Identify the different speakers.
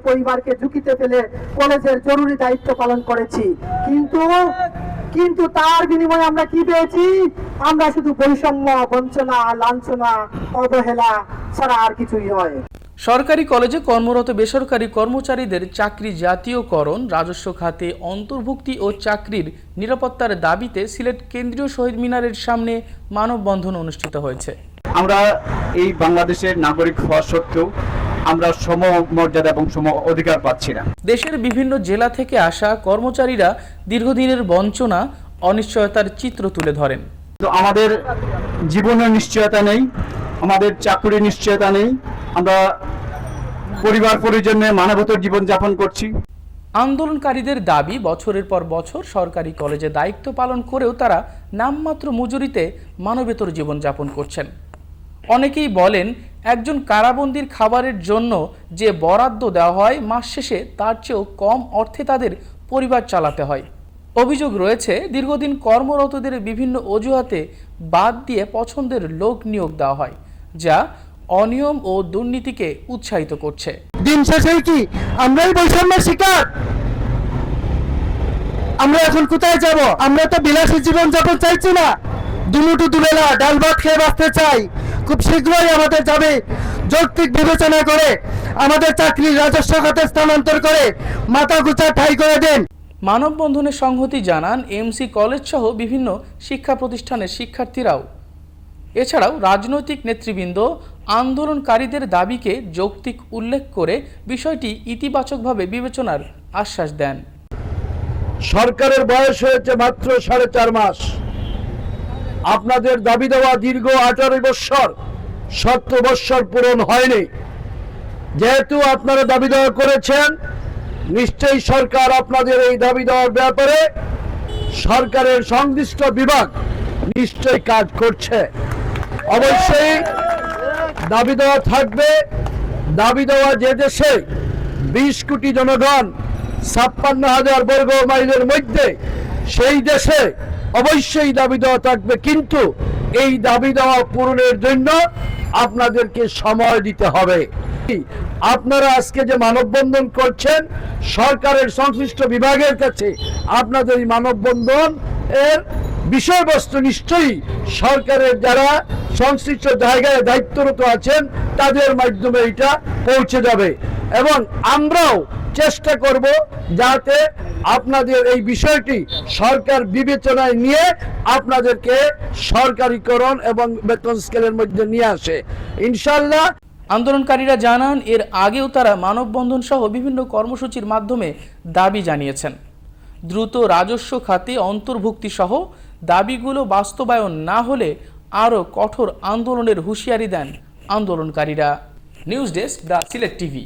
Speaker 1: পরিবারকে ঝুঁকিতে ফেলে কলেজের জরুরি দায়িত্ব পালন করেছি, কিন্তু কিন্তু তার বিনিময়ে আমরা কি পেয়েছি? আমরা শুধু বৈষম্য, বঞ্চনা, লাঞ্ছনা, অবহেলা ছাড়া আর কিছুই নয়।
Speaker 2: সরকারি কলেজে কর্মরত বেসরকারি কর্মচারীদের চাকরি জাতীয়করণ, রাজস্ব খাতে অন্তর্ভুক্তি ও চাকরির নিরাপত্তার দাবিতে সিলেট কেন্দ্রীয় শহীদ মিনারের সামনে মানববন্ধন অনুষ্ঠিত হয়েছে।
Speaker 3: আমরা এই বাংলাদেশের নাগরিক হওয়া সত্ত্বেও আমরা সম মর্যাদা এবং সম অধিকার পাচ্ছি না।
Speaker 2: দেশের বিভিন্ন জেলা থেকে আসা কর্মচারীরা দীর্ঘদিনের বঞ্চনা, অনিশ্চয়তার চিত্র তুলে ধরেন।
Speaker 3: তো আমাদের জীবনের নিশ্চয়তা নেই, আমাদের চাকরির নিশ্চয়তা নেই, আমরা পরিবার পরিজনে মানবতার জীবন যাপন করছি।
Speaker 2: আন্দোলনকারীদের দাবি, বছরের পর বছর সরকারি কলেজে দায়িত্ব পালন করেও তারা নামমাত্র মজুরিতে মানবেতর জীবনযাপন করছেন। অনেকেই বলেন, একজন কারাবন্দির খাবারের জন্য যে বরাদ্দ দেওয়া হয় মাস শেষে তার চেয়েও কম অর্থে তাদের পরিবার চালাতে হয়। অভিযোগ রয়েছে, দীর্ঘদিন কর্মরতদের বিভিন্ন অজুহাতে বাদ দিয়ে পছন্দের লোক নিয়োগ দেওয়া হয়, যা অনিয়ম ও দুর্নীতিকে উৎসাহিত করছে।
Speaker 4: দিন শেষে কি আমরাই বৈষম্যের শিকার? আমরা এখন কোথায় যাব? আমরা তো বিলাসী জীবন যাপন চাইছি না, দুমুঠো দুবেলা ডাল ভাত খেয়ে বাঁচতে চাই। খুব শীঘ্রই আমাদের যাবে যৌক্তিক বিবেচনা করে আমাদের চাকরি রাজস্ব খাতে স্থানান্তর করে মাথা গুছা ঠাই করে দেন।
Speaker 2: মানববন্ধনে সংহতি জানান এমসি কলেজ সহ বিভিন্ন শিক্ষা প্রতিষ্ঠানের শিক্ষার্থীরাও। এছাড়াও রাজনৈতিক নেতৃবৃন্দ আন্দোলনকারীদের দাবিকে যৌক্তিক উল্লেখ করে বিষয়টি ইতিবাচকভাবে বিবেচনার আশ্বাস দেন।
Speaker 4: সরকারের বয়স হয়েছে মাত্র 4.5 মাস। আপনাদের দাবি দেওয়া দীর্ঘ 18 বৎসর, 17 বৎসর পূরণ হয়নি। যেহেতু আপনারা দাবি দেওয়া করেছেন, নিশ্চয়ই সরকার আপনাদের এই দাবি দেওয়ার ব্যাপারে সরকারের সংশ্লিষ্ট বিভাগ নিশ্চয়ই কাজ করছে। অবশ্যই দাবি দেওয়া থাকবে। দাবি দেওয়া যে দেশে 20 কোটি জনগণ 56,000 বর্গ মাইলের মধ্যে, সেই দেশে অবশ্যই দাবি দেওয়া থাকবে, কিন্তু এই দাবি দেওয়া পূরণের জন্য আপনাদেরকে সময় দিতে হবে। আপনারা আজকে যে মানববন্ধন করছেন, সরকারের সংশ্লিষ্ট বিভাগের কাছে আপনাদের এই মানববন্ধন এর বিষয়বস্তু নিশ্চয়ই সরকারের যারা সংশ্লিষ্ট জায়গায় দায়িত্বরত আছেন তাদের মাধ্যমে এটা পৌঁছে যাবে, এবং আমরাও চেষ্টা করব যাতে আপনাদের এই বিষয়টি সরকার বিবেচনায় নিয়ে আপনাদেরকে সরকারিকরণ এবং বেতন স্কেলের মধ্যে নিয়ে আসে ইনশাআল্লাহ।
Speaker 2: আন্দোলনকারীরা জানান, এর আগেও তারা মানববন্ধন সহ বিভিন্ন কর্মসূচির মাধ্যমে দাবি জানিয়েছেন। দ্রুত রাজস্ব খাতে অন্তর্ভুক্তি সহ দাবিগুলো বাস্তবায়ন না হলে আরও কঠোর আন্দোলনের হুঁশিয়ারি দেন আন্দোলনকারীরা। News desk, the Sylhet TV.